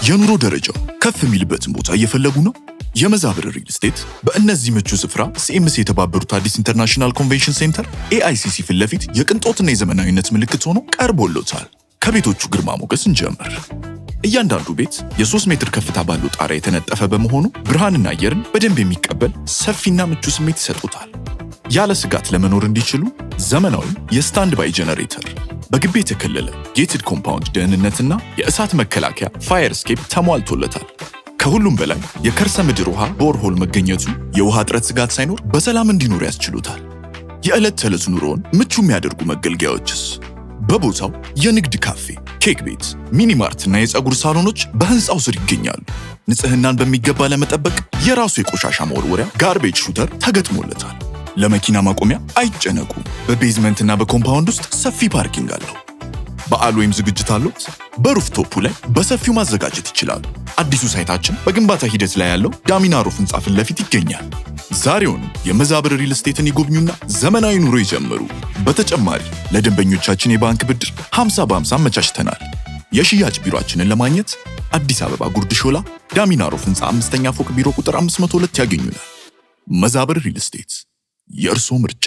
የኑሮ ደረጃው ከፍ የሚልበትን ቦታ እየፈለጉ ነው? የመዛብር ሪል ስቴት በእነዚህ ምቹ ስፍራ ሲኤምሲ የተባበሩት አዲስ ኢንተርናሽናል ኮንቬንሽን ሴንተር ኤአይሲሲ ፊት ለፊት የቅንጦትና የዘመናዊነት ምልክት ሆኖ ቀርቦሎታል። ከቤቶቹ ግርማ ሞገስ እንጀምር። እያንዳንዱ ቤት የ3 ሜትር ከፍታ ባለው ጣሪያ የተነጠፈ በመሆኑ ብርሃንና አየርን በደንብ የሚቀበል ሰፊና ምቹ ስሜት ይሰጡታል። ያለ ስጋት ለመኖር እንዲችሉ ዘመናዊ የስታንድ ባይ ጄኔሬተር፣ በግቢ የተከለለ ጌትድ ኮምፓውንድ ደህንነትና የእሳት መከላከያ ፋየር ስኬፕ ተሟልቶለታል። ከሁሉም በላይ የከርሰ ምድር ውሃ ቦርሆል መገኘቱ የውሃ እጥረት ስጋት ሳይኖር በሰላም እንዲኖር ያስችሉታል። የዕለት ተዕለት ኑሮውን ምቹ የሚያደርጉ መገልገያዎችስ? በቦታው የንግድ ካፌ፣ ኬክ ቤት፣ ሚኒማርትና የፀጉር ሳሎኖች በህንፃው ስር ይገኛሉ። ንጽህናን በሚገባ ለመጠበቅ የራሱ የቆሻሻ መወርወሪያ ጋርቤጅ ሹተር ተገጥሞለታል። ለመኪና ማቆሚያ አይጨነቁ። በቤዝመንትና በኮምፓውንድ ውስጥ ሰፊ ፓርኪንግ አለው። በዓል ወይም ዝግጅት አሉት? በሩፍቶፑ ላይ በሰፊው ማዘጋጀት ይችላሉ። አዲሱ ሳይታችን በግንባታ ሂደት ላይ ያለው ዳሚና ሩፍ ህንፃ ፊት ለፊት ይገኛል። ዛሬውን የመዛብር ሪል ስቴትን ይጎብኙና ዘመናዊ ኑሮ ይጀምሩ። በተጨማሪ ለደንበኞቻችን የባንክ ብድር 50 በ50 አመቻችተናል። የሽያጭ ቢሮአችንን ለማግኘት አዲስ አበባ ጉርድ ሾላ ዳሚና ሩፍ ህንፃ 5ኛ ፎቅ ቢሮ ቁጥር 502 ያገኙናል። መዛብር ሪል ስቴት የእርሶ ምርጫ።